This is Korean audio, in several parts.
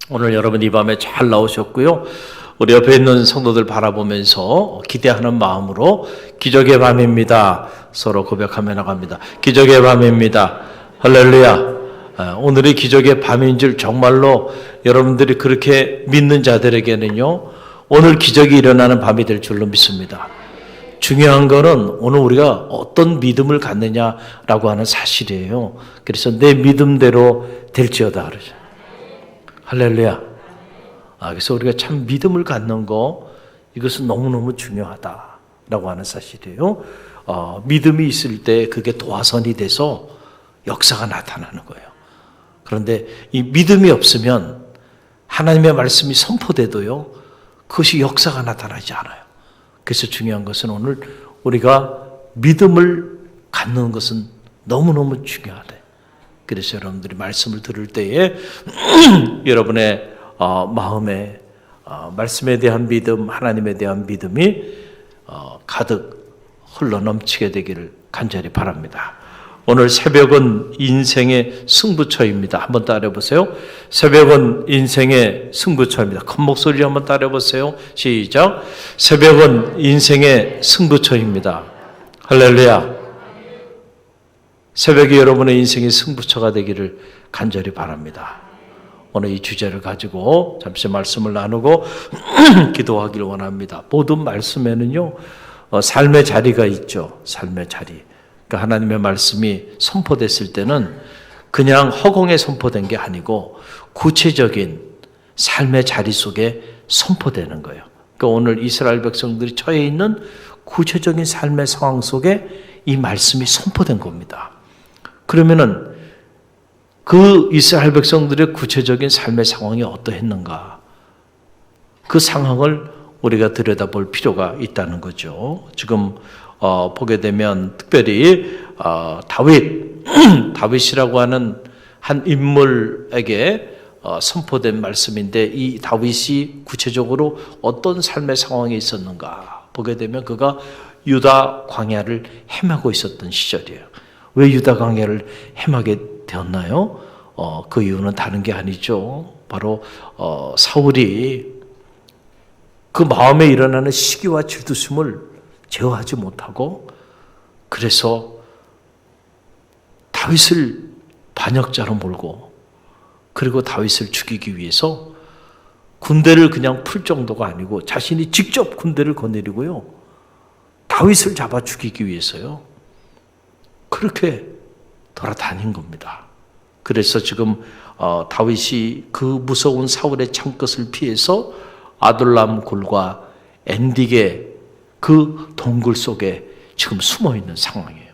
오늘 여러분 이 밤에 잘 나오셨고요. 우리 옆에 있는 성도들 바라보면서 기대하는 마음으로 기적의 밤입니다. 서로 고백하며 나갑니다. 기적의 밤입니다. 할렐루야. 오늘이 기적의 밤인 줄 정말로 여러분들이 그렇게 믿는 자들에게는요, 오늘 기적이 일어나는 밤이 될 줄로 믿습니다. 중요한 거는 오늘 우리가 어떤 믿음을 갖느냐라고 하는 사실이에요. 그래서 내 믿음대로 될지어다 그러죠. 할렐루야. 그래서 우리가 참 믿음을 갖는 거, 이것은 너무너무 중요하다라고 하는 사실이에요. 믿음이 있을 때 그게 도화선이 돼서 역사가 나타나는 거예요. 그런데 이 믿음이 없으면 하나님의 말씀이 선포돼도요, 그것이 역사가 나타나지 않아요. 그래서 중요한 것은 오늘 우리가 믿음을 갖는 것은 너무너무 중요하다. 그래서 여러분들이 말씀을 들을 때에 여러분의 마음에 말씀에 대한 믿음, 하나님에 대한 믿음이 가득 흘러 넘치게 되기를 간절히 바랍니다. 오늘 새벽은 인생의 승부처입니다. 한번 따라해보세요. 새벽은 인생의 승부처입니다. 큰 목소리로 한번 따라해보세요. 시작. 새벽은 인생의 승부처입니다. 할렐루야. 새벽이 여러분의 인생의 승부처가 되기를 간절히 바랍니다. 오늘 이 주제를 가지고 잠시 말씀을 나누고 기도하기를 원합니다. 모든 말씀에는요, 삶의 자리가 있죠. 삶의 자리. 그러니까 하나님의 말씀이 선포됐을 때는 그냥 허공에 선포된 게 아니고 구체적인 삶의 자리 속에 선포되는 거예요. 그러니까 오늘 이스라엘 백성들이 처해 있는 구체적인 삶의 상황 속에 이 말씀이 선포된 겁니다. 그러면은 그 이스라엘 백성들의 구체적인 삶의 상황이 어떠했는가? 그 상황을 우리가 들여다볼 필요가 있다는 거죠. 지금 보게 되면 특별히 다윗이라고 하는 한 인물에게 선포된 말씀인데, 이 다윗이 구체적으로 어떤 삶의 상황에 있었는가 보게 되면 그가 유다 광야를 헤매고 있었던 시절이에요. 왜 유다 광야를 헤매게 되었나요? 그 이유는 다른 게 아니죠. 바로 사울이 그 마음에 일어나는 시기와 질투심을 제어하지 못하고, 그래서 다윗을 반역자로 몰고, 그리고 다윗을 죽이기 위해서 군대를 그냥 풀 정도가 아니고 자신이 직접 군대를 거느리고요, 다윗을 잡아 죽이기 위해서요, 그렇게 돌아다닌 겁니다. 그래서 지금 다윗이 그 무서운 사울의 창것을 피해서 아둘람 굴과 엔딕의 그 동굴 속에 지금 숨어 있는 상황이에요.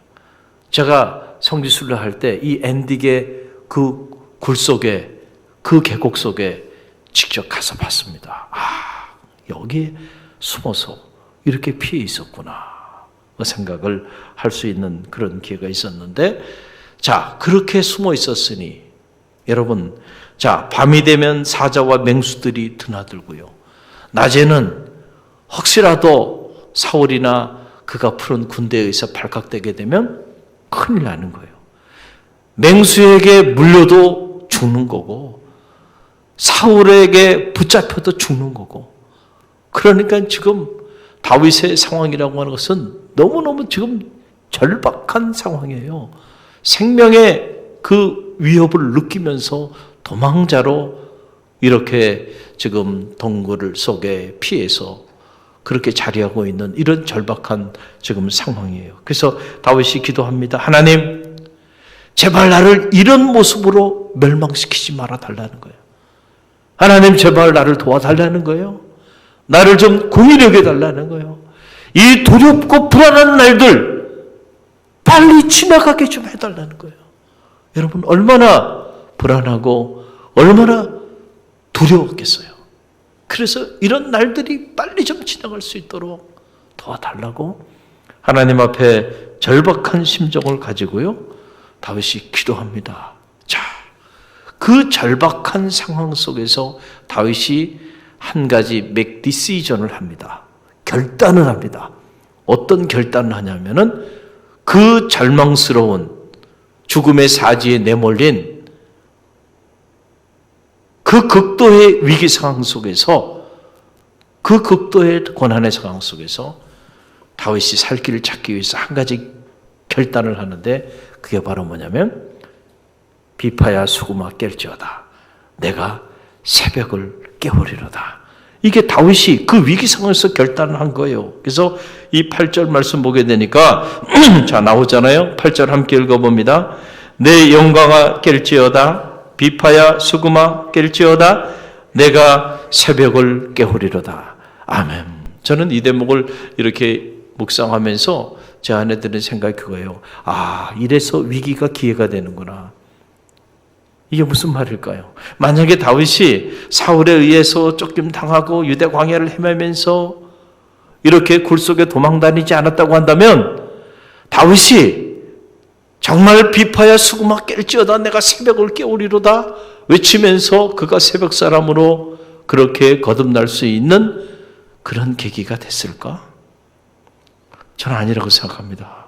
제가 성지순례 할 때 이 엔딕의 그 굴 속에, 그 계곡 속에 직접 가서 봤습니다. 여기에 숨어서 이렇게 피해 있었구나, 그 생각을 할 수 있는 그런 기회가 있었는데, 자, 그렇게 숨어 있었으니 여러분, 자, 밤이 되면 사자와 맹수들이 드나들고요, 낮에는 혹시라도 사울이나 그가 푸른 군대에 의해서 발각되게 되면 큰일 나는 거예요. 맹수에게 물려도 죽는 거고, 사울에게 붙잡혀도 죽는 거고. 그러니까 지금 다윗의 상황이라고 하는 것은 너무너무 지금 절박한 상황이에요. 생명의 그 위협을 느끼면서 도망자로 이렇게 지금 동굴 속에 피해서 그렇게 자리하고 있는 이런 절박한 지금 상황이에요. 그래서 다윗이 기도합니다. 하나님, 제발 나를 이런 모습으로 멸망시키지 말아 달라는 거예요. 하나님, 제발 나를 도와달라는 거예요. 나를 좀 공의히 여겨 달라는 거예요. 이 두렵고 불안한 날들 빨리 지나가게 좀 해달라는 거예요. 여러분, 얼마나 불안하고 얼마나 두려웠겠어요. 그래서 이런 날들이 빨리 좀 지나갈 수 있도록 도와달라고 하나님 앞에 절박한 심정을 가지고요, 다윗이 기도합니다. 자, 그 절박한 상황 속에서 다윗이 한 가지 make decision을 합니다. 결단을 합니다. 어떤 결단을 하냐면은 그 절망스러운 죽음의 사지에 내몰린 그 극도의 위기 상황 속에서, 그 극도의 고난의 상황 속에서 다윗이 살 길을 찾기 위해서 한 가지 결단을 하는데, 그게 바로 뭐냐면 비파야 수구마 깰지어다, 내가 새벽을 깨우리로다. 이게 다윗이 그 위기 상황에서 결단을 한 거예요. 그래서 이 8절 말씀 보게 되니까 자, 나오잖아요. 8절 함께 읽어봅니다. 내 영광아 깰지어다, 비파야 수구마 깰지어다, 내가 새벽을 깨우리로다. 아멘. 저는 이 대목을 이렇게 묵상하면서 제 안에 드는 생각이 그거예요. 아, 이래서 위기가 기회가 되는구나. 이게 무슨 말일까요? 만약에 다윗이 사울에 의해서 쫓김 당하고 유대 광야를 헤매면서 이렇게 굴 속에 도망다니지 않았다고 한다면, 다윗이 정말 비파야 수구마 깰지어다, 내가 새벽을 깨우리로다 외치면서 그가 새벽 사람으로 그렇게 거듭날 수 있는 그런 계기가 됐을까? 저는 아니라고 생각합니다.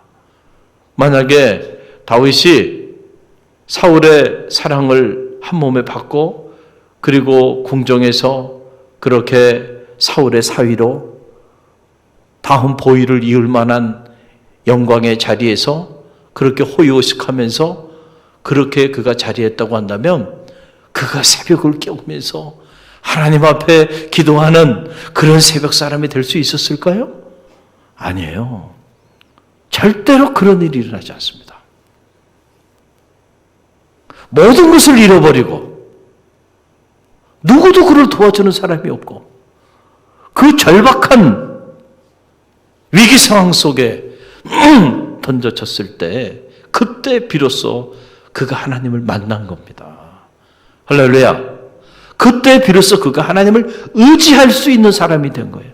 만약에 다윗이 사울의 사랑을 한 몸에 받고, 그리고 궁정에서 그렇게 사울의 사위로 다음 보위를 이을 만한 영광의 자리에서 그렇게 호의호식하면서 그렇게 그가 자리했다고 한다면, 그가 새벽을 깨우면서 하나님 앞에 기도하는 그런 새벽 사람이 될 수 있었을까요? 아니에요. 절대로 그런 일이 일어나지 않습니다. 모든 것을 잃어버리고 누구도 그를 도와주는 사람이 없고 그 절박한 위기 상황 속에 던져졌을 때, 그때 비로소 그가 하나님을 만난 겁니다. 할렐루야. 그때 비로소 그가 하나님을 의지할 수 있는 사람이 된 거예요.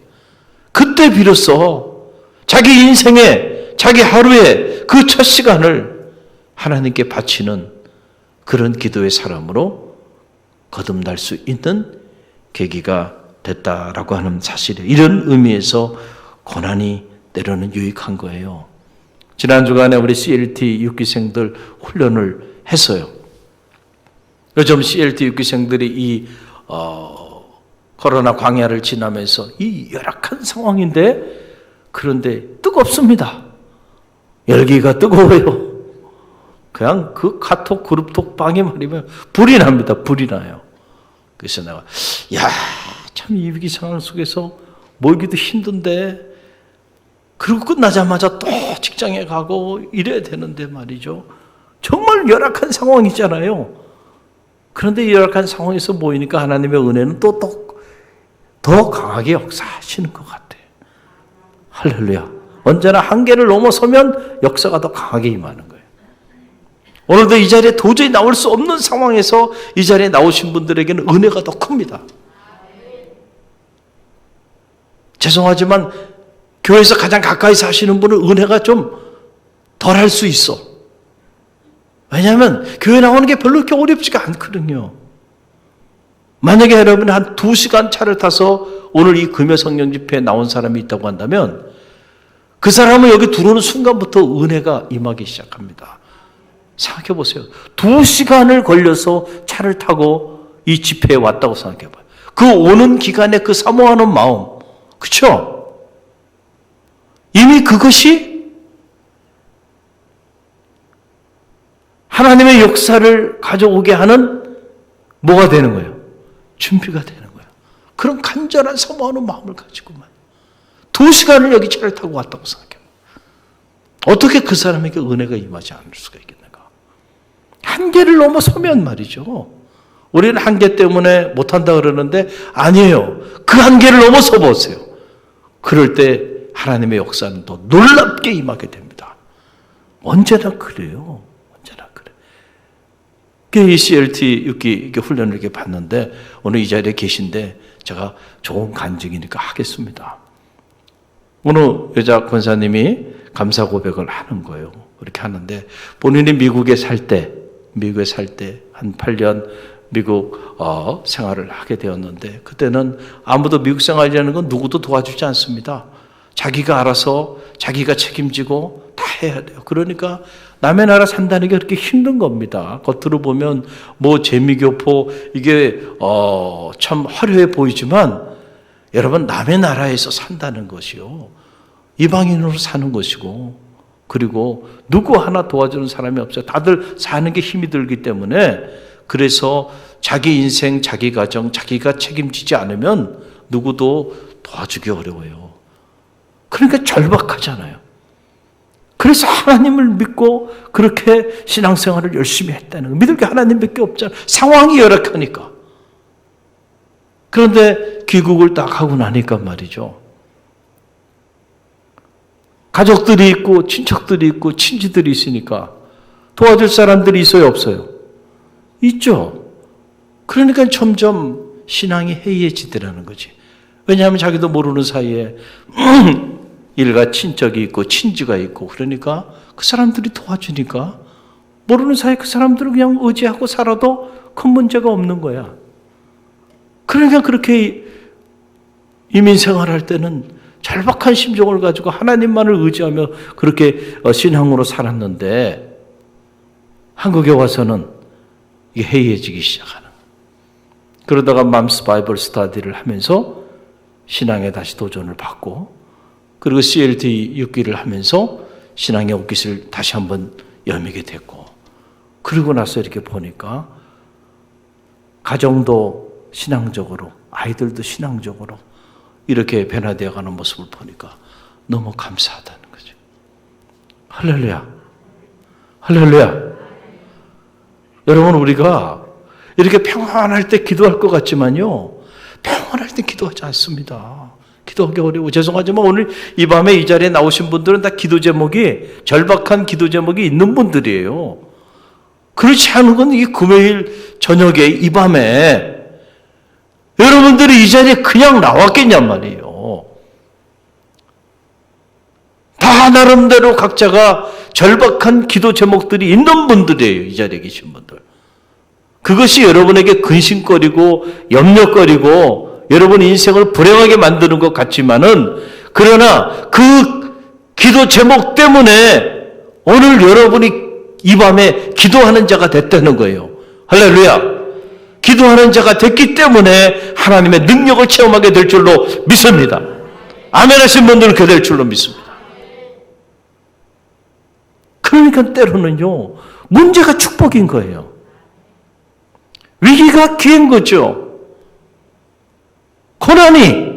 그때 비로소 자기 인생에, 자기 하루에 그 첫 시간을 하나님께 바치는 그런 기도의 사람으로 거듭날 수 있는 계기가 됐다라고 하는 사실이에요. 이런 의미에서 고난이 때로는 유익한 거예요. 지난 주간에 우리 CLT 6기생들 훈련을 했어요. 요즘 CLT 6기생들이 이 코로나 광야를 지나면서 이 열악한 상황인데, 그런데 뜨겁습니다. 열기가 뜨거워요. 그냥 그 카톡 그룹톡 방에 말이면 불이 납니다. 불이 나요. 그래서 내가 참 이 위기 상황 속에서 모이기도 힘든데, 그리고 끝나자마자 또 직장에 가고 이래야 되는데 말이죠. 정말 열악한 상황이잖아요. 그런데 이 열악한 상황에서 모이니까 하나님의 은혜는 더 강하게 역사하시는 것 같아요. 할렐루야. 언제나 한계를 넘어서면 역사가 더 강하게 임하는 거예요. 오늘도 이 자리에 도저히 나올 수 없는 상황에서 이 자리에 나오신 분들에게는 은혜가 더 큽니다. 죄송하지만 교회에서 가장 가까이 사시는 분은 은혜가 좀 덜 할 수 있어. 왜냐하면 교회 나오는 게 별로 그렇게 어렵지가 않거든요. 만약에 여러분이 한 2시간 차를 타서 오늘 이 금요 성령 집회에 나온 사람이 있다고 한다면, 그 사람은 여기 들어오는 순간부터 은혜가 임하기 시작합니다. 생각해 보세요. 2시간을 걸려서 차를 타고 이 집회에 왔다고 생각해 봐요. 그 오는 기간에 그 사모하는 마음, 그렇죠? 이미 그것이 하나님의 역사를 가져오게 하는 뭐가 되는 거예요? 준비가 되는 거예요. 그런 간절한 사모하는 마음을 가지고만 2시간을 여기 차를 타고 왔다고 생각해요. 어떻게 그 사람에게 은혜가 임하지 않을 수가 있겠는가? 한계를 넘어서면 말이죠. 우리는 한계 때문에 못한다 그러는데 아니에요. 그 한계를 넘어서 보세요. 그럴 때 하나님의 역사는 더 놀랍게 임하게 됩니다. 언제나 그래요. 언제나 그래. 이 CLT 6기 훈련을 이렇게 봤는데, 오늘 이 자리에 계신데 제가 좋은 간증이니까 하겠습니다. 어느 여자 권사님이 감사 고백을 하는 거예요. 그렇게 하는데, 본인이 미국에 살 때 한 8년 미국 생활을 하게 되었는데, 그때는 아무도 미국 생활이라는 건 누구도 도와주지 않습니다. 자기가 알아서 자기가 책임지고 다 해야 돼요. 그러니까 남의 나라 산다는 게 그렇게 힘든 겁니다. 겉으로 보면 뭐 재미교포 이게 참 화려해 보이지만 여러분 남의 나라에서 산다는 것이요. 이방인으로 사는 것이고 그리고 누구 하나 도와주는 사람이 없어요. 다들 사는 게 힘이 들기 때문에 그래서 자기 인생, 자기 가정, 자기가 책임지지 않으면 누구도 도와주기 어려워요. 그러니까 절박하잖아요. 그래서 하나님을 믿고 그렇게 신앙생활을 열심히 했다는 거예요. 믿을 게 하나님밖에 없잖아요. 상황이 열악하니까. 그런데 귀국을 딱 하고 나니까 말이죠. 가족들이 있고 친척들이 있고 친지들이 있으니까 도와줄 사람들이 있어요, 없어요? 있죠. 그러니까 점점 신앙이 해이해지더라는 거지. 왜냐하면 자기도 모르는 사이에 일가 친척이 있고 친지가 있고 그러니까 그 사람들이 도와주니까 모르는 사이에 그 사람들을 그냥 의지하고 살아도 큰 문제가 없는 거야. 그러니까 그렇게 이민 생활할 때는 절박한 심정을 가지고 하나님만을 의지하며 그렇게 신앙으로 살았는데 한국에 와서는 이게 해이해지기 시작하는 거예요. 그러다가 맘스 바이블 스터디를 하면서 신앙에 다시 도전을 받고 그리고 CLT 6기를 하면서 신앙의 옷깃을 다시 한번 여미게 됐고 그리고 나서 이렇게 보니까 가정도 신앙적으로 아이들도 신앙적으로 이렇게 변화되어 가는 모습을 보니까 너무 감사하다는 거죠. 할렐루야. 할렐루야. 여러분 우리가 이렇게 평안할 때 기도할 것 같지만요. 평안할 때 기도하지 않습니다. 기도하기 어려워. 죄송하지만 오늘 이 밤에 이 자리에 나오신 분들은 다 기도 제목이 절박한 기도 제목이 있는 분들이에요. 그렇지 않은 건 이 금요일 저녁에 이 밤에 여러분들이 이 자리에 그냥 나왔겠냔 말이에요. 다 나름대로 각자가 절박한 기도 제목들이 있는 분들이에요. 이 자리에 계신 분들. 그것이 여러분에게 근심거리고 염려거리고 여러분 인생을 불행하게 만드는 것 같지만은 그러나 그 기도 제목 때문에 오늘 여러분이 이 밤에 기도하는 자가 됐다는 거예요. 할렐루야. 기도하는 자가 됐기 때문에 하나님의 능력을 체험하게 될 줄로 믿습니다. 아멘 하신 분들은 그렇게 될 줄로 믿습니다. 그러니까 때로는요, 문제가 축복인 거예요. 위기가 기회인 거죠. 고난이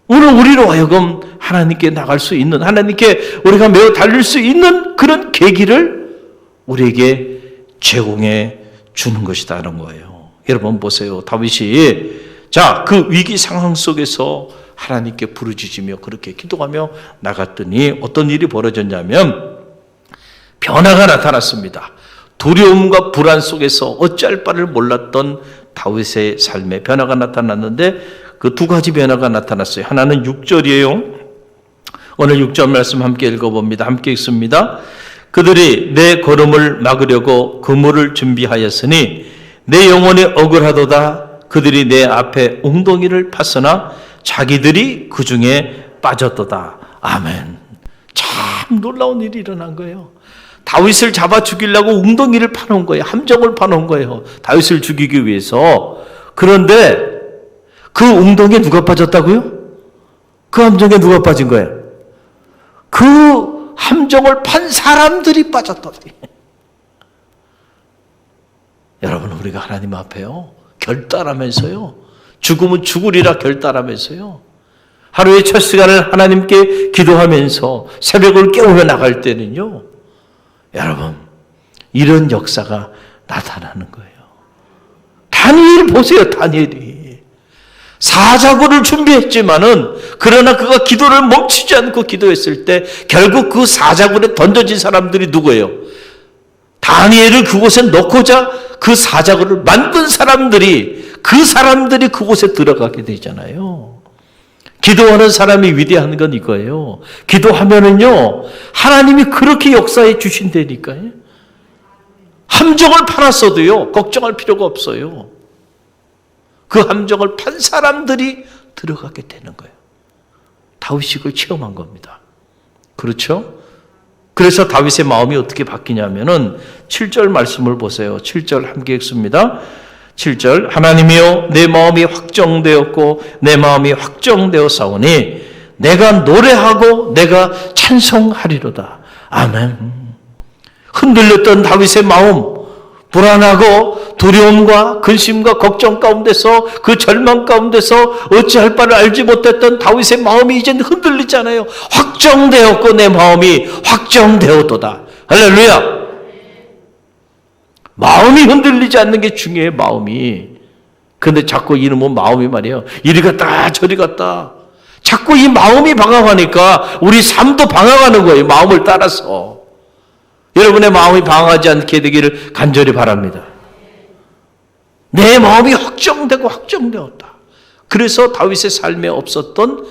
오늘 우리로 하여금 하나님께 나갈 수 있는, 하나님께 우리가 매우 달릴 수 있는 그런 계기를 우리에게 제공해 주는 것이다라는 거예요. 여러분 보세요. 다윗이 그 위기 상황 속에서 하나님께 부르짖으며 그렇게 기도하며 나갔더니 어떤 일이 벌어졌냐면 변화가 나타났습니다. 두려움과 불안 속에서 어찌할 바를 몰랐던 다윗의 삶에 변화가 나타났는데 그 두 가지 변화가 나타났어요. 하나는 6절이에요. 오늘 6절 말씀 함께 읽어봅니다. 함께 읽습니다. 그들이 내 걸음을 막으려고 그물을 준비하였으니 내 영혼이 억울하도다. 그들이 내 앞에 웅덩이를 팠으나 자기들이 그 중에 빠졌도다. 아멘. 참 놀라운 일이 일어난 거예요. 다윗을 잡아 죽이려고 웅덩이를 파놓은 거예요. 함정을 파놓은 거예요. 다윗을 죽이기 위해서. 그런데 그 웅덩이에 누가 빠졌다고요? 그 함정에 누가 빠진 거예요? 그 함정을 판 사람들이 빠졌더니. 여러분 우리가 하나님 앞에요 결단하면서요 죽으면 죽으리라 결단하면서요 하루의 첫 시간을 하나님께 기도하면서 새벽을 깨우며 나갈 때는요 여러분 이런 역사가 나타나는 거예요. 다니엘 보세요. 다니엘이 사자굴을 준비했지만은 그러나 그가 기도를 멈추지 않고 기도했을 때 결국 그 사자굴에 던져진 사람들이 누구예요? 다니엘을 그곳에 넣고자 그 사자굴을 만든 사람들이 그곳에 들어가게 되잖아요. 기도하는 사람이 위대한 건 이거예요. 기도하면은요 하나님이 그렇게 역사해 주신다니까요. 함정을 파놨어도요 걱정할 필요가 없어요. 그 함정을 판 사람들이 들어가게 되는 거예요. 다윗이 그걸 체험한 겁니다. 그렇죠? 그래서 다윗의 마음이 어떻게 바뀌냐면은 7절 말씀을 보세요. 7절 함께 읽습니다. 7절 하나님이여 내 마음이 확정되었고 내 마음이 확정되었사오니 내가 노래하고 내가 찬송하리로다. 아멘. 흔들렸던 다윗의 마음, 불안하고 두려움과 근심과 걱정 가운데서 그 절망 가운데서 어찌할 바를 알지 못했던 다윗의 마음이 이제 흔들리잖아요. 확정되었고 내 마음이 확정되었도다. 할렐루야. 마음이 흔들리지 않는 게 중요해. 마음이. 근데 자꾸 이놈은 마음이 말이에요. 이리 갔다 저리 갔다. 자꾸 이 마음이 방황하니까 우리 삶도 방황하는 거예요. 마음을 따라서. 여러분의 마음이 방황하지 않게 되기를 간절히 바랍니다. 내 마음이 확정되고 확정되었다. 그래서 다윗의 삶에 없었던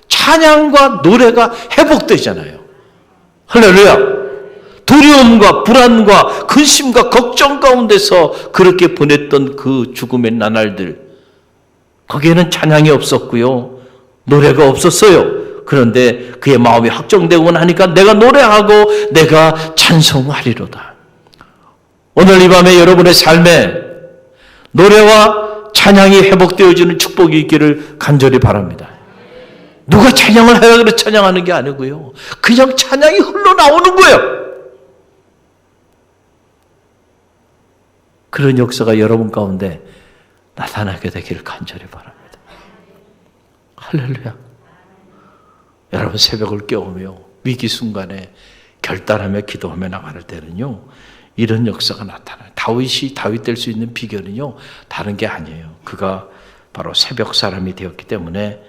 찬양과 노래가 회복되잖아요. 할렐루야. 두려움과 불안과 근심과 걱정 가운데서 그렇게 보냈던 그 죽음의 나날들, 거기에는 찬양이 없었고요. 노래가 없었어요. 그런데 그의 마음이 확정되고 나니까 내가 노래하고 내가 찬송하리로다. 오늘 이 밤에 여러분의 삶에 노래와 찬양이 회복되어지는 축복이 있기를 간절히 바랍니다. 누가 찬양을 하라 그래 찬양하는 게 아니고요. 그냥 찬양이 흘러나오는 거예요. 그런 역사가 여러분 가운데 나타나게 되기를 간절히 바랍니다. 할렐루야. 여러분 새벽을 깨우며 위기 순간에 결단하며 기도하며 나갈 때는요, 이런 역사가 나타나요. 다윗이 다윗 될 수 있는 비결은요, 다른 게 아니에요. 그가 바로 새벽 사람이 되었기 때문에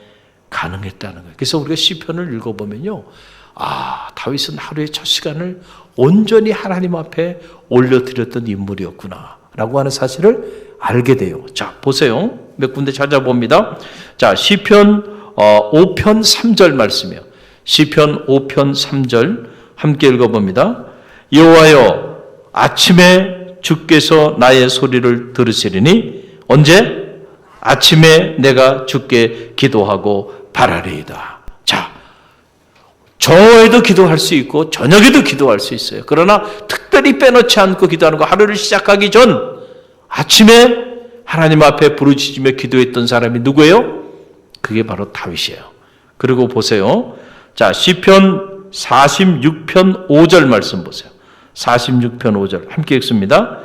가능했다는 거예요. 그래서 우리가 시편을 읽어보면요, 다윗은 하루의 첫 시간을 온전히 하나님 앞에 올려드렸던 인물이었구나 라고 하는 사실을 알게 돼요. 자, 보세요. 몇 군데 찾아봅니다. 자, 시편 5편 3절 말씀이에요. 시편 5편 3절 함께 읽어봅니다. 여호와여 아침에 주께서 나의 소리를 들으시리니 언제? 아침에 내가 주께 기도하고 바라리이다. 자, 저에도 기도할 수 있고 저녁에도 기도할 수 있어요. 그러나 특별히 빼놓지 않고 기도하는 거, 하루를 시작하기 전 아침에 하나님 앞에 부르짖으며 기도했던 사람이 누구예요? 그게 바로 다윗이에요. 그리고 보세요. 자, 시편 46편 5절 말씀 보세요. 46편 5절 함께 읽습니다.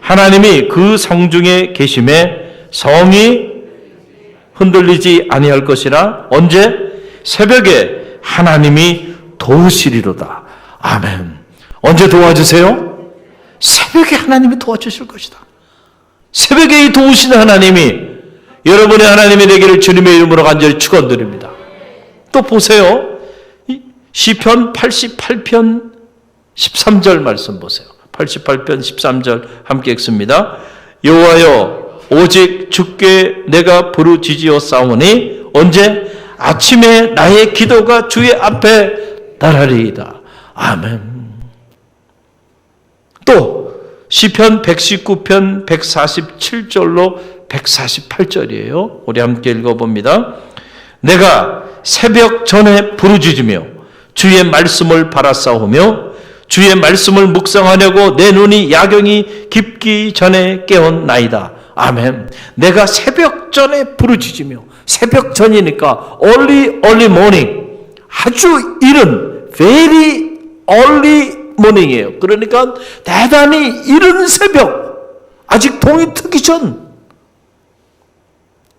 하나님이 그 성중에 계심에 성이 흔들리지 아니할 것이라. 언제? 새벽에 하나님이 도우시리로다. 아멘. 언제 도와주세요? 새벽에 하나님이 도와주실 것이다. 새벽에 이 도우시는 하나님이 여러분의 하나님이 되기를 주님의 이름으로 간절히 축원드립니다. 또 보세요. 시편 88편 13절 말씀 보세요. 88편 13절 함께 읽습니다. 여호와여 오직 주께 내가 부르짖으었사오니 언제? 아침에 나의 기도가 주의 앞에 달하리이다. 아멘. 또 시편 119편 147절로 148절이에요. 우리 함께 읽어봅니다. 내가 새벽 전에 부르짖으며 주의 말씀을 바라싸우며 주의 말씀을 묵상하려고 내 눈이 야경이 깊기 전에 깨었나이다. 아멘. 내가 새벽 전에 부르짖으며, 새벽 전이니까 early morning, 아주 이른 very early morning이에요. 그러니까 대단히 이른 새벽, 아직 동이 트기 전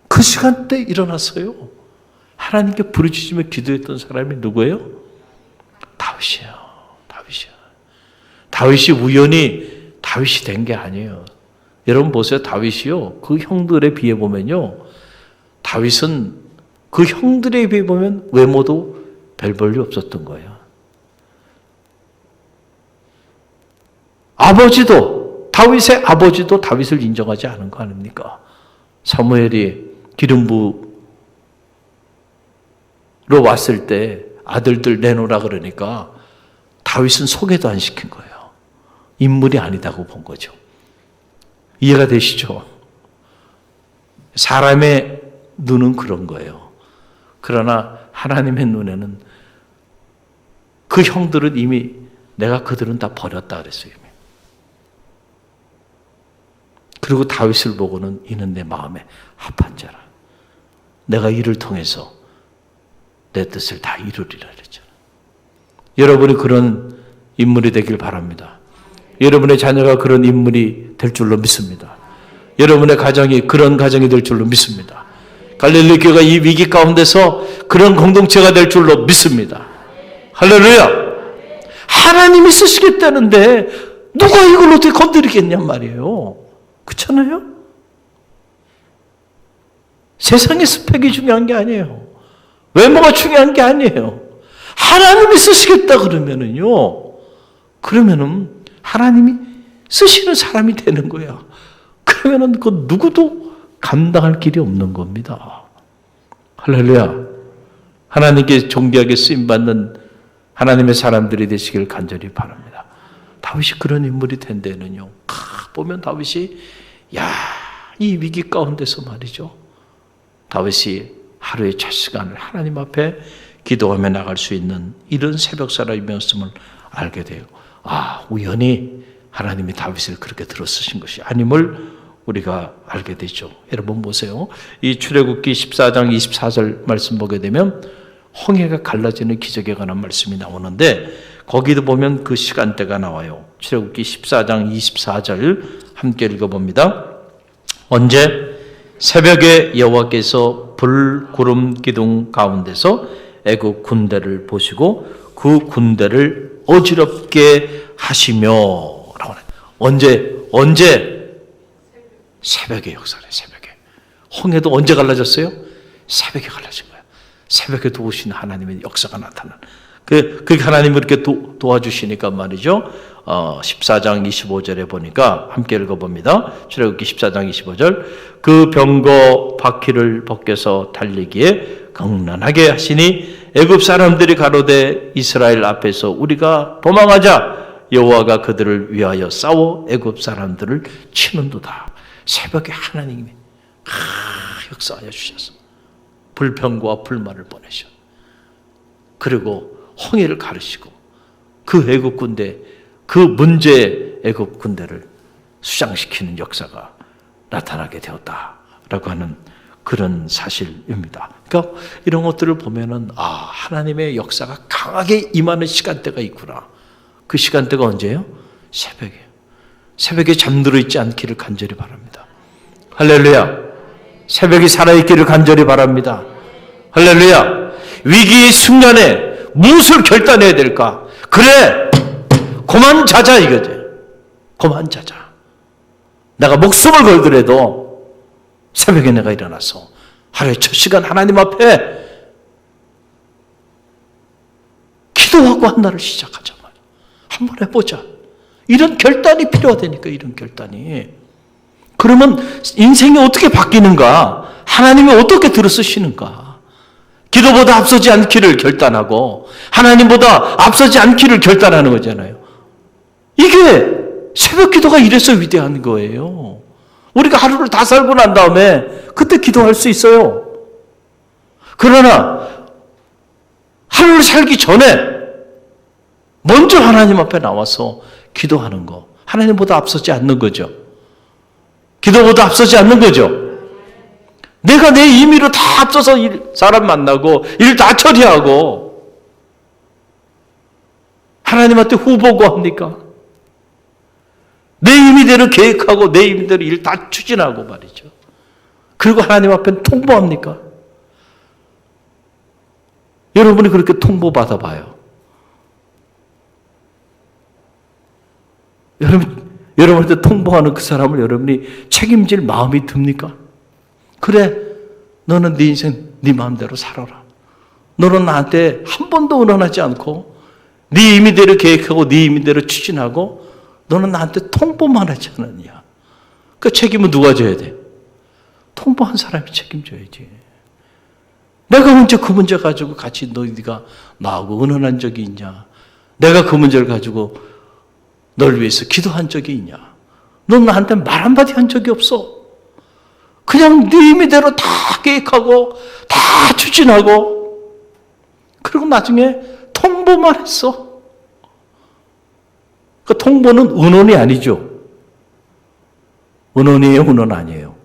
그 시간대에 일어났어요. 하나님께 부르짖으며 기도했던 사람이 누구예요? 다윗이에요. 다윗이 우연히 다윗이 된 게 아니에요. 여러분 보세요. 다윗이요, 그 형들에 비해 보면요, 다윗은 그 형들에 비해 보면 외모도 별 볼일 없었던 거예요. 다윗의 아버지도 다윗을 인정하지 않은 거 아닙니까? 사무엘이 기름부로 왔을 때 아들들 내놓으라 그러니까 다윗은 소개도 안 시킨 거예요. 인물이 아니다고 본 거죠. 이해가 되시죠? 사람의 눈은 그런 거예요. 그러나 하나님의 눈에는 그 형들은 이미 내가 그들은 다 버렸다 그랬어요. 이미. 그리고 다윗을 보고는 이는 내 마음에 합한 자라. 내가 이를 통해서 내 뜻을 다 이루리라 그랬잖아. 여러분이 그런 인물이 되길 바랍니다. 여러분의 자녀가 그런 인물이 될 줄로 믿습니다. 여러분의 가정이 그런 가정이 될 줄로 믿습니다. 갈릴리 교회가 이 위기 가운데서 그런 공동체가 될 줄로 믿습니다. 할렐루야! 하나님이 쓰시겠다는데 누가 이걸 어떻게 건드리겠냔 말이에요. 그렇잖아요? 세상의 스펙이 중요한 게 아니에요. 외모가 중요한 게 아니에요. 하나님이 쓰시겠다 그러면은 하나님이 쓰시는 사람이 되는 거야. 그러면은 그 누구도 감당할 길이 없는 겁니다. 할렐루야. 하나님께 존귀하게 쓰임받는 하나님의 사람들이 되시길 간절히 바랍니다. 다윗이 그런 인물이 된 데는요. 보면 다윗이 이 위기 가운데서 말이죠. 다윗이 하루에 첫 시간을 하나님 앞에 기도하며 나갈 수 있는 이런 새벽 사람이었음을 알게 돼요. 우연히 하나님이 다윗을 그렇게 들어 쓰신 것이 아님을 우리가 알게 되죠. 여러분 보세요. 이 출애굽기 14장 24절 말씀 보게 되면 홍해가 갈라지는 기적에 관한 말씀이 나오는데 거기도 보면 그 시간대가 나와요. 출애굽기 14장 24절 함께 읽어봅니다. 언제 새벽에 여호와께서 불, 구름, 기둥 가운데서 애굽 군대를 보시고 그 군대를 어지럽게 하시며 라고 하네요. 언제? 새벽에 역사를 새벽에. 홍해도 언제 갈라졌어요? 새벽에 갈라진 거예요. 새벽에 도우신 하나님의 역사가 나타나는. 그 하나님을 이렇게 도와주시니까 말이죠. 14장 25절에 보니까 함께 읽어봅니다. 출애굽기 14장 25절. 그 병거 바퀴를 벗겨서 달리기에 강란하게 하시니 애굽 사람들이 가로되 이스라엘 앞에서 우리가 도망하자. 여호와가 그들을 위하여 싸워 애굽 사람들을 치는도다. 새벽에 하나님이 역사하여 주셔서 불평과 불만을 보내셔. 그리고 홍해를 가르시고 그 애굽 군대, 그 문제의 애굽 군대를 수장시키는 역사가 나타나게 되었다라고 하는 그런 사실입니다. 그러니까 이런 것들을 보면은 하나님의 역사가 강하게 임하는 시간대가 있구나. 그 시간대가 언제예요? 새벽에. 새벽에 잠들어 있지 않기를 간절히 바랍니다. 할렐루야. 새벽이 살아있기를 간절히 바랍니다. 할렐루야. 위기의 순간에 무엇을 결단해야 될까? 그래, 그만 자자 이거지. 그만 자자. 내가 목숨을 걸더라도 새벽에 내가 일어나서 하루에 첫 시간 하나님 앞에 기도하고 한 날을 시작하자 말이야. 한번 해보자. 이런 결단이 필요하다니까, 이런 결단이. 그러면 인생이 어떻게 바뀌는가? 하나님이 어떻게 들어쓰시는가? 기도보다 앞서지 않기를 결단하고 하나님보다 앞서지 않기를 결단하는 거잖아요. 이게 새벽 기도가 이래서 위대한 거예요. 우리가 하루를 다 살고 난 다음에 그때 기도할 수 있어요. 그러나 하루를 살기 전에 먼저 하나님 앞에 나와서 기도하는 거, 하나님보다 앞서지 않는 거죠. 기도보다 앞서지 않는 거죠. 내가 내 임의로 다 앞서서 사람 만나고 일 다 처리하고 하나님한테 후보고 합니까? 내 임의대로 계획하고 내 임의대로 일 다 추진하고 말이죠. 그리고 하나님 앞에 통보합니까? 여러분이 그렇게 통보받아 봐요. 여러분한테 통보하는 그 사람을 여러분이 책임질 마음이 듭니까? 그래, 너는 네 인생 네 마음대로 살아라. 너는 나한테 한 번도 의논하지 않고 네 임의대로 계획하고 네 임의대로 추진하고 너는 나한테 통보만 하지 않았냐. 그 책임은 누가 져야 돼? 통보한 사람이 책임져야지. 내가 언제 그 문제 가지고 같이 너희가 나하고 의논한 적이 있냐? 내가 그 문제를 가지고 널 위해서 기도한 적이 있냐? 넌 나한테 말 한마디 한 적이 없어. 그냥 네 임의대로 다 계획하고 다 추진하고 그리고 나중에 통보 통보만 했어. 그 통보는 은원이 아니죠. 은원이에요, 은원 아니에요?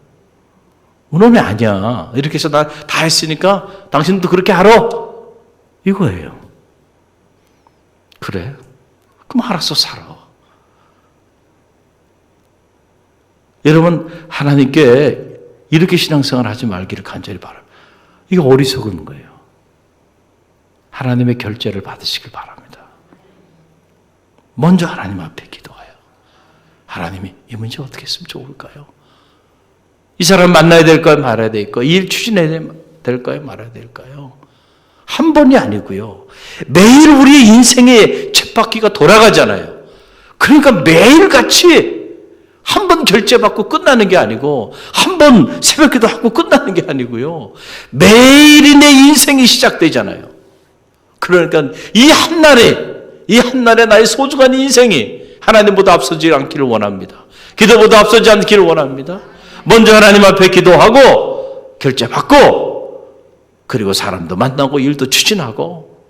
은원이 아니야. 이렇게 해서 나 다 했으니까 당신도 그렇게 하라. 이거예요. 그래? 그럼 알아서 살아. 여러분, 하나님께 이렇게 신앙생활 하지 말기를 간절히 바랍니다. 이거 어리석은 거예요. 하나님의 결제를 받으시길 바랍니다. 먼저 하나님 앞에 기도해요. 하나님이 이 문제 어떻게 했으면 좋을까요? 이 사람 만나야 될까요? 말아야 될까요? 이 일 추진해야 될까요? 말아야 될까요? 한 번이 아니고요. 매일 우리의 인생의 쳇바퀴가 돌아가잖아요. 그러니까 매일같이 한 번 결제받고 끝나는 게 아니고 한 번 새벽기도 하고 끝나는 게 아니고요. 매일이 내 인생이 시작되잖아요. 그러니까 이 한날에 나의 소중한 인생이 하나님보다 앞서지 않기를 원합니다. 기도보다 앞서지 않기를 원합니다. 먼저 하나님 앞에 기도하고 결제받고 그리고 사람도 만나고 일도 추진하고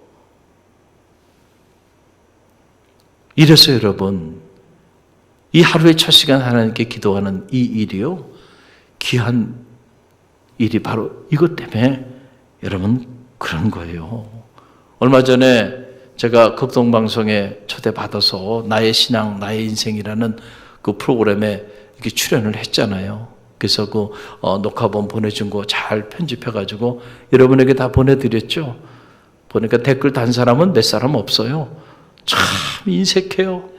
이래서 여러분 이 하루의 첫 시간 하나님께 기도하는 이 일이요 귀한 일이 바로 이것 때문에 여러분 그런 거예요. 얼마 전에 제가 극동방송에 초대받아서 나의 신앙, 나의 인생이라는 그 프로그램에 이렇게 출연을 했잖아요. 그래서 그 녹화본 보내준 거 잘 편집해가지고 여러분에게 다 보내드렸죠. 보니까 댓글 단 사람은 몇 사람 없어요. 참 인색해요.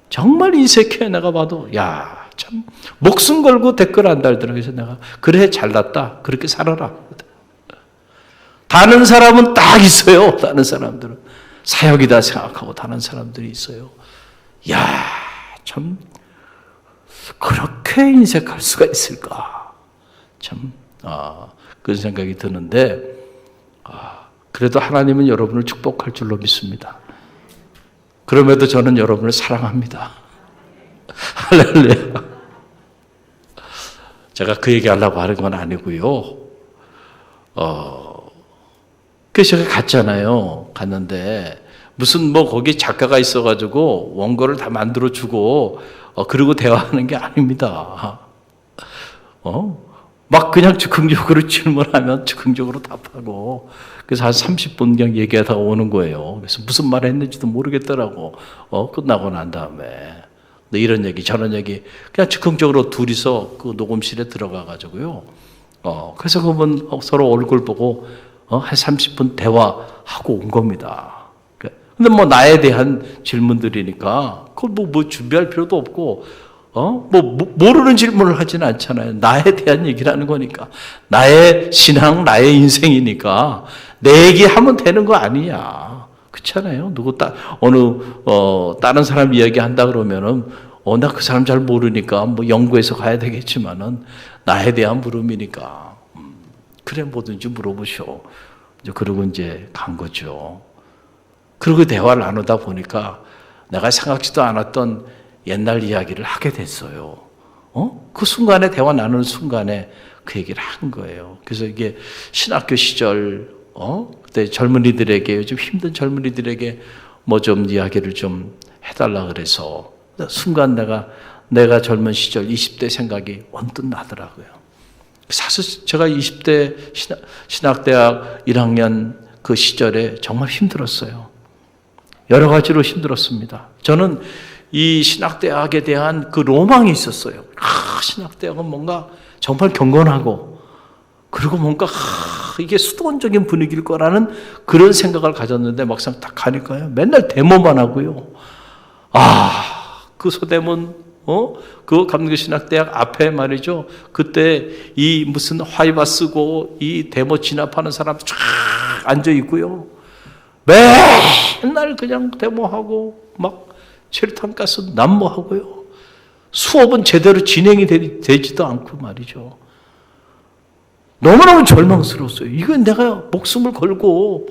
정말 인색해. 내가 봐도 야, 참 목숨 걸고 댓글 안 달더라고요. 그래서 내가 그래 잘났다. 그렇게 살아라. 다른 사람은 딱 있어요. 다른 사람들은 사역이다 생각하고 다른 사람들이 있어요. 야, 참 그렇게 인색할 수가 있을까? 참 그런 생각이 드는데 그래도 하나님은 여러분을 축복할 줄로 믿습니다. 그럼에도 저는 여러분을 사랑합니다. 할렐루야. 제가 그 얘기하려고 하는 건 아니고요. 그래서 제가 갔잖아요. 갔는데 무슨 뭐 거기 작가가 있어가지고 원고를 다 만들어주고 그리고 대화하는 게 아닙니다. 막 그냥 즉흥적으로 질문하면 즉흥적으로 답하고 그래서 한 30분경 얘기하다가 오는 거예요. 그래서 무슨 말 했는지도 모르겠더라고. 끝나고 난 다음에 이런 얘기 저런 얘기 그냥 즉흥적으로 둘이서 그 녹음실에 들어가 가지고요. 그래서 그분 서로 얼굴 보고 한 30분 대화하고 온 겁니다. 근데 뭐 나에 대한 질문들이니까 그걸 뭐 준비할 필요도 없고 모르는 질문을 하지는 않잖아요. 나에 대한 얘기를 하는 거니까. 나의 신앙, 나의 인생이니까 내 얘기하면 되는 거 아니야. 그렇잖아요. 다른 사람 이야기 한다 그러면은 나 그 사람 잘 모르니까 뭐 연구해서 가야 되겠지만은 나에 대한 물음이니까 그래 뭐든지 물어보쇼. 그러고 이제 간 거죠. 그리고 대화를 나누다 보니까 내가 생각지도 않았던 옛날 이야기를 하게 됐어요. 그 순간에 대화 나누는 순간에 그 얘기를 한 거예요. 그래서 이게 신학교 시절 그때 젊은이들에게 요즘 힘든 젊은이들에게 뭐 좀 이야기를 좀 해달라 그래서 순간 내가 젊은 시절 20대 생각이 언뜻 나더라고요. 사실 제가 20대 신학대학 1학년 그 시절에 정말 힘들었어요. 여러 가지로 힘들었습니다. 저는 이 신학대학에 대한 그 로망이 있었어요. 신학대학은 뭔가 정말 경건하고 그리고 뭔가 이게 수도원적인 분위기일 거라는 그런 생각을 가졌는데 막상 딱 가니까요. 맨날 데모만 하고요. 그 소대문 그 감리교신학대학 앞에 말이죠. 그때 이 무슨 화이바 쓰고 이 데모 진압하는 사람들 쫙 앉아 있고요. 맨날 그냥 데모하고 막 체류탄가스 난무하고요. 수업은 제대로 진행이 되지도 않고 말이죠. 너무너무 절망스러웠어요. 이건 내가 목숨을 걸고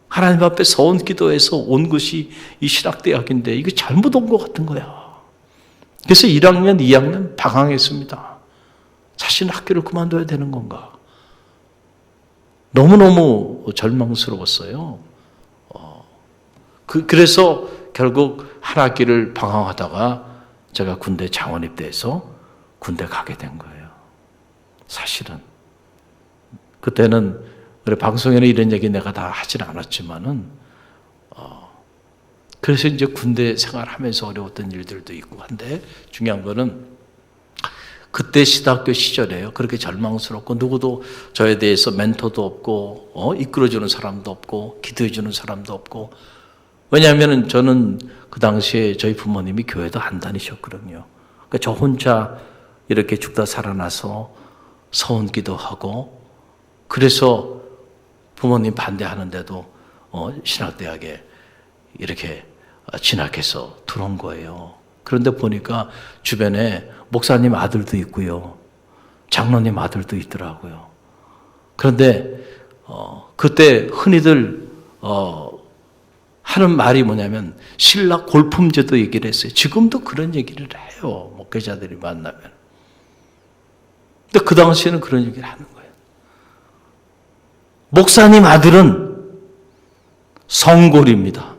하나님 앞에 서원 기도해서 온 것이 이 신학대학인데 이거 잘못 온 것 같은 거야. 그래서 1학년, 2학년 방황했습니다. 자신 학교를 그만둬야 되는 건가? 너무너무 절망스러웠어요. 그래서 결국 한 학기를 방황하다가 제가 군대 장원 입대해서 군대 가게 된 거예요. 사실은. 그때는 우리 방송에는 이런 얘기 내가 다 하진 않았지만은, 그래서 이제 군대 생활하면서 어려웠던 일들도 있고 한데, 중요한 거는 그때 시대학교 시절에요. 그렇게 절망스럽고 누구도 저에 대해서 멘토도 없고 이끌어주는 사람도 없고 기도해주는 사람도 없고. 왜냐하면 저는 그 당시에 저희 부모님이 교회도 안 다니셨거든요. 그러니까 저 혼자 이렇게 죽다 살아나서 서원 기도하고, 그래서 부모님 반대하는데도 신학대학에 이렇게 진학해서 들어온 거예요. 그런데 보니까 주변에 목사님 아들도 있고요, 장로님 아들도 있더라고요. 그런데 그때 흔히들 하는 말이 뭐냐면 신라 골품제도 얘기를 했어요. 지금도 그런 얘기를 해요, 목회자들이 만나면. 근데 그 당시에는 그런 얘기를 하는 거예요. 목사님 아들은 성골입니다.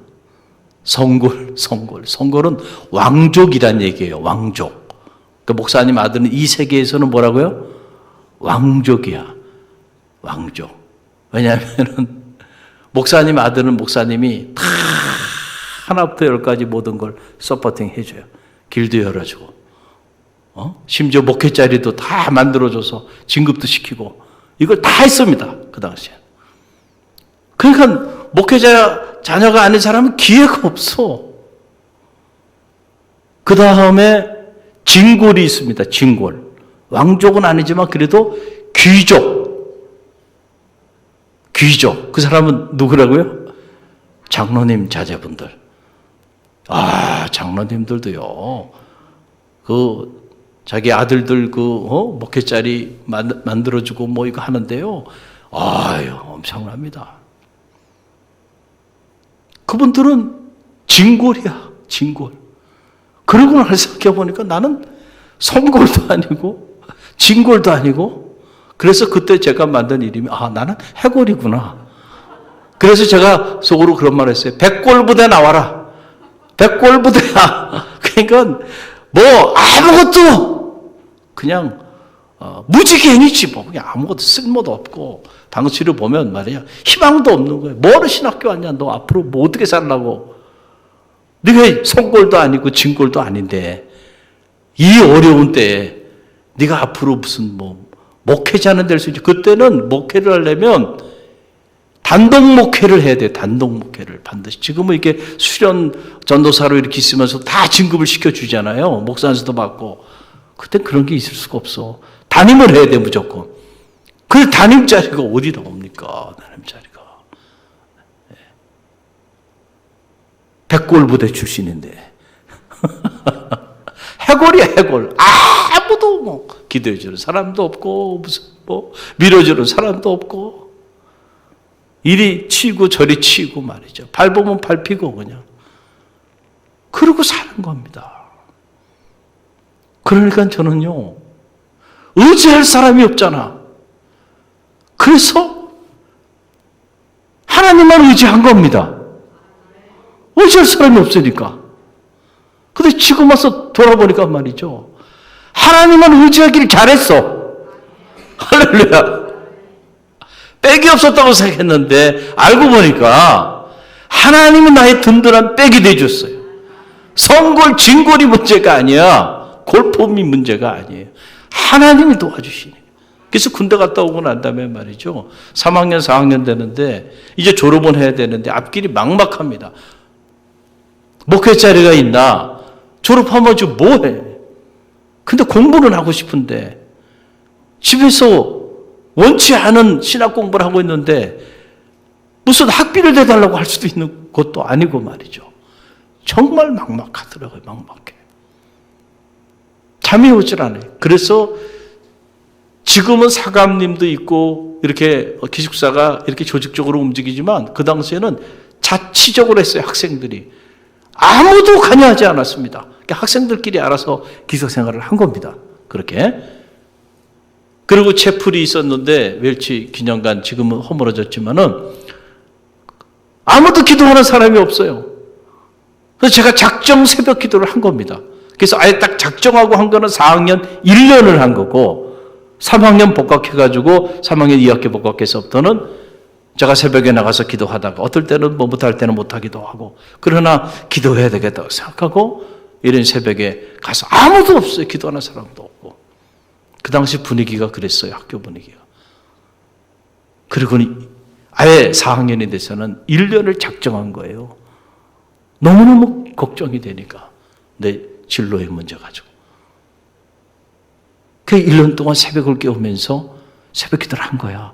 성골은 왕족이란 얘기예요. 왕족. 그러니까 목사님 아들은 이 세계에서는 뭐라고요? 왕족이야. 왕족. 왜냐하면 목사님 아들은 목사님이 다 하나부터 열까지 모든 걸 서포팅 해줘요. 길도 열어주고, 심지어 목회 자리도 다 만들어줘서 진급도 시키고, 이걸 다 했습니다. 그 당시에. 그러니까 목회자 자녀가 아닌 사람은 기회가 없어. 그 다음에 진골이 있습니다. 진골. 왕족은 아니지만 그래도 귀족. 그 사람은 누구라고요? 장로님 자제분들. 장로님들도요. 자기 아들들 목회 자리 만들어주고 뭐 이거 하는데요. 엄청납니다. 그분들은 진골이야, 진골. 그러고 나서 생각해보니까 나는 성골도 아니고, 진골도 아니고, 그래서 그때 제가 만든 이름이, 나는 해골이구나. 그래서 제가 속으로 그런 말을 했어요. 백골부대 나와라. 백골부대야. 그러니까, 아무것도, 그냥, 무지개인이지, 그냥 아무것도 쓸모도 없고, 당시를 보면 말이야, 희망도 없는 거예요. 뭐로 신학교 왔냐? 너 앞으로 뭐 어떻게 살라고? 네가 성골도 아니고 진골도 아닌데, 이 어려운 때에 네가 앞으로 무슨 목회자는 될 수 있지. 그때는 목회를 하려면 단독 목회를 해야 돼요. 단독 목회를 반드시. 지금은 이렇게 수련 전도사로 이렇게 있으면서 다 진급을 시켜주잖아요. 목사한테도 받고. 그때 그런 게 있을 수가 없어. 담임을 해야 돼, 무조건. 그 담임 자리가 어디 나옵니까? 담임 자리가. 백골부대 출신인데. 해골이야, 해골. 아무도 기도해주는 사람도 없고, 무슨 밀어주는 사람도 없고, 이리 치고 저리 치고 말이죠. 밟으면 밟히고 그냥. 그러고 사는 겁니다. 그러니까 저는요, 의지할 사람이 없잖아. 그래서 하나님만 의지한 겁니다. 의지할 사람이 없으니까. 근데 지금 와서 돌아보니까 말이죠, 하나님만 의지하기를 잘했어. 할렐루야. 백이 없었다고 생각했는데 알고 보니까 하나님은 나의 든든한 백이 되어줬어요. 성골, 진골이 문제가 아니야. 골품이 문제가 아니에요. 하나님이 도와주시니. 그래서 군대 갔다 오고 난 다음에 말이죠, 3학년, 4학년 되는데 이제 졸업은 해야 되는데 앞길이 막막합니다. 목회 자리가 있나? 졸업하면 지금 뭐해? 근데 공부는 하고 싶은데 집에서 원치 않은 신학 공부를 하고 있는데 무슨 학비를 내달라고 할 수도 있는 것도 아니고 말이죠. 정말 막막하더라고요. 막막해. 잠이 오질 않아요. 그래서 지금은 사감님도 있고 이렇게 기숙사가 이렇게 조직적으로 움직이지만 그 당시에는 자치적으로 했어요. 학생들이. 아무도 관여하지 않았습니다. 그러니까 학생들끼리 알아서 기숙사 생활을 한 겁니다. 그렇게. 그리고 채플이 있었는데 웰치 기념관 지금은 허물어졌지만은 아무도 기도하는 사람이 없어요. 그래서 제가 작정 새벽 기도를 한 겁니다. 그래서 아예 딱 작정하고 한 거는 4학년 1년을 한 거고 3학년 복학해가지고 3학년 2학기 복학해서부터는 제가 새벽에 나가서 기도하다가 어떨 때는 뭐 못할 때는 못하기도 하고 그러나 기도해야 되겠다고 생각하고 이런 새벽에 가서 아무도 없어요. 기도하는 사람도 없고. 그 당시 분위기가 그랬어요. 학교 분위기가. 그리고 아예 4학년이 돼서는 1년을 작정한 거예요. 너무너무 걱정이 되니까 내 진로의 문제 가지고. 그 1년 동안 새벽을 깨우면서 새벽 기도를 한 거야.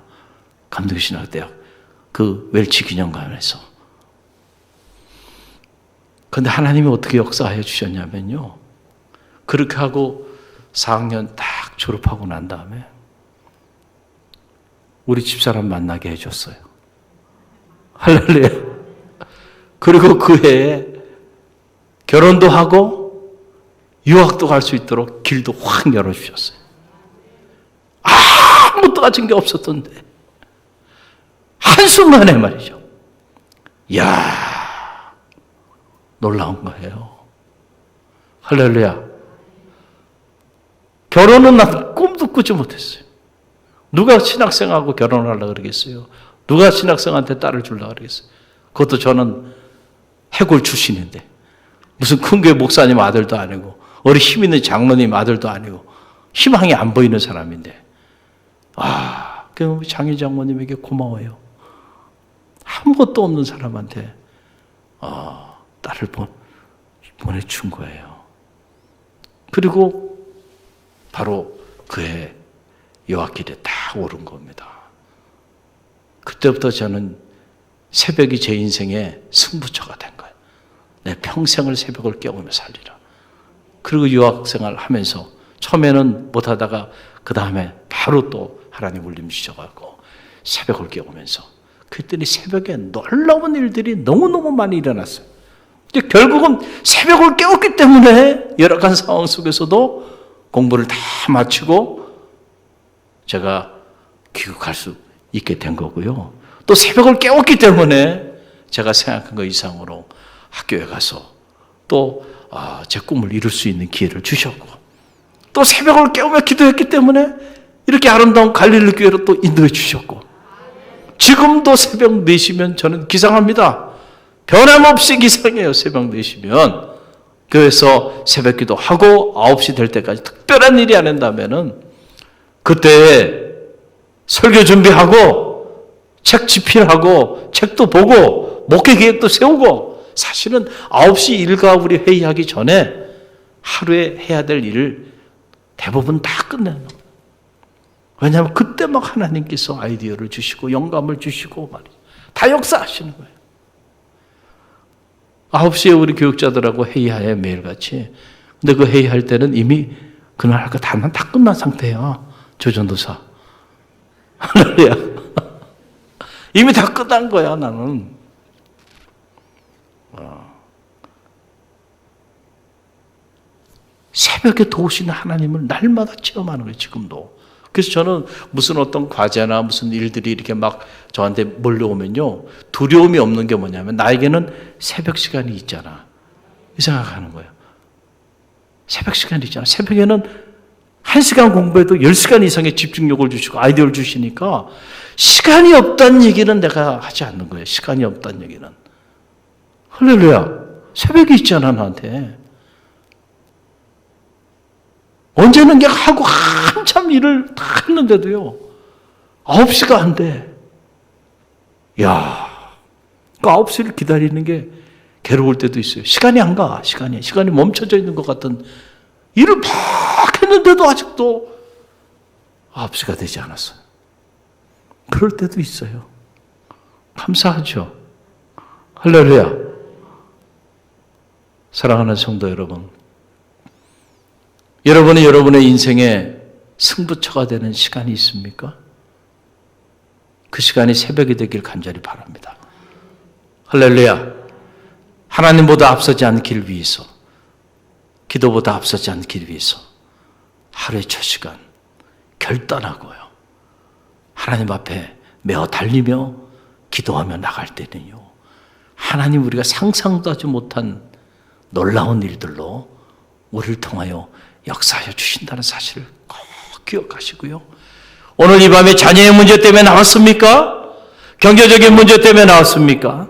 감동신학대학 그 웰치 기념관에서. 그런데 하나님이 어떻게 역사하여 주셨냐면요. 그렇게 하고 4학년 딱 졸업하고 난 다음에 우리 집사람 만나게 해줬어요. 할렐루야. 그리고 그 해에 결혼도 하고 유학도 갈 수 있도록 길도 확 열어주셨어요. 아무것도 가진 게 없었던데 한순간에 말이죠. 이야, 놀라운 거예요. 할렐루야. 결혼은 난 꿈도 꾸지 못했어요. 누가 신학생하고 결혼을 하려고 그러겠어요? 누가 신학생한테 딸을 주려고 그러겠어요? 그것도 저는 해골 출신인데 무슨 큰 교회 목사님 아들도 아니고 어리 힘 있는 장로님 아들도 아니고 희망이 안 보이는 사람인데 그 장희 장모님에게 고마워요. 아무것도 없는 사람한테 딸을 보내준 거예요. 그리고 바로 그해 여호와길에 딱 오른 겁니다. 그때부터 저는 새벽이 제 인생의 승부처가 된 거예요. 내 평생을 새벽을 깨우며 살리라. 그리고 유학생활 하면서 처음에는 못하다가 그 다음에 바로 또 하나님 울림 주셔가지고 새벽을 깨우면서 그랬더니 새벽에 놀라운 일들이 너무너무 많이 일어났어요. 결국은 새벽을 깨웠기 때문에 열악한 상황 속에서도 공부를 다 마치고 제가 귀국할 수 있게 된 거고요. 또 새벽을 깨웠기 때문에 제가 생각한 것 이상으로 학교에 가서 또 제 꿈을 이룰 수 있는 기회를 주셨고 또 새벽을 깨우며 기도했기 때문에 이렇게 아름다운 갈릴리 교회로 또 인도해 주셨고 지금도 새벽 4시면 저는 기상합니다. 변함없이 기상해요. 새벽 4시면 교회에서 새벽 기도하고 9시 될 때까지 특별한 일이 안 한다면은 그때 설교 준비하고 책 집필하고 책도 보고 목회 계획도 세우고 사실은 9시 일과 우리 회의하기 전에 하루에 해야 될 일을 대부분 다 끝내는 거예요. 왜냐하면 그때 막 하나님께서 아이디어를 주시고 영감을 주시고 말이에요. 다 역사하시는 거예요. 9시에 우리 교육자들하고 회의해요. 매일같이. 근데 그 회의할 때는 이미 그날 할 거 다 끝난 상태야. 조전도사. 할렐루야. 이미 다 끝난 거야, 나는. 새벽에 도우시는 하나님을 날마다 체험하는 거예요, 지금도. 그래서 저는 무슨 어떤 과제나 무슨 일들이 이렇게 막 저한테 몰려오면요. 두려움이 없는 게 뭐냐면 나에게는 새벽 시간이 있잖아. 이 생각하는 거예요. 새벽 시간이 있잖아. 새벽에는 1시간 공부해도 10시간 이상의 집중력을 주시고 아이디어를 주시니까 시간이 없다는 얘기는 내가 하지 않는 거예요. 시간이 없다는 얘기는. 할렐루야. 새벽이 있잖아, 나한테. 언제는 그냥 하고 한참 일을 다 했는데도요. 9시가 안 돼. 야, 그 9시를 기다리는 게 괴로울 때도 있어요. 시간이 안 가. 시간이 멈춰져 있는 것 같은 일을 막 했는데도 아직도 9시가 되지 않았어요. 그럴 때도 있어요. 감사하죠. 할렐루야. 사랑하는 성도 여러분. 여러분이 여러분의 인생에 승부처가 되는 시간이 있습니까? 그 시간이 새벽이 되길 간절히 바랍니다. 할렐루야. 하나님보다 앞서지 않길 위해서, 기도보다 앞서지 않길 위해서 하루의 첫 시간 결단하고요. 하나님 앞에 매어 달리며 기도하며 나갈 때는요. 하나님 우리가 상상도 하지 못한 놀라운 일들로 우리를 통하여 역사하여 주신다는 사실을 꼭 기억하시고요. 오늘 이 밤에 자녀의 문제 때문에 나왔습니까? 경제적인 문제 때문에 나왔습니까?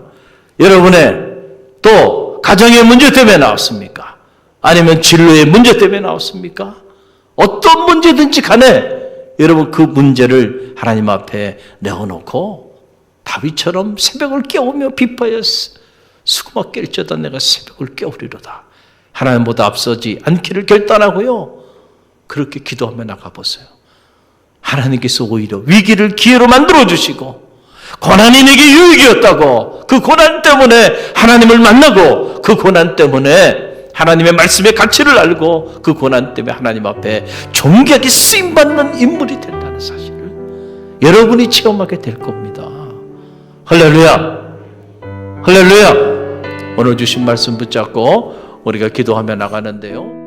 여러분의 또 가정의 문제 때문에 나왔습니까? 아니면 진로의 문제 때문에 나왔습니까? 어떤 문제든지 간에 여러분 그 문제를 하나님 앞에 내어놓고 다윗처럼 새벽을 깨우며 비파여 수고막 깰지어다 내가 새벽을 깨우리로다. 하나님보다 앞서지 않기를 결단하고요. 그렇게 기도하며 나가보세요. 하나님께서 오히려 위기를 기회로 만들어주시고 고난이 내게 유익이었다고 그 고난 때문에 하나님을 만나고 그 고난 때문에 하나님의 말씀의 가치를 알고 그 고난 때문에 하나님 앞에 존귀하게 쓰임받는 인물이 된다는 사실을 여러분이 체험하게 될 겁니다. 할렐루야! 할렐루야! 오늘 주신 말씀 붙잡고 우리가 기도하며 나가는데요.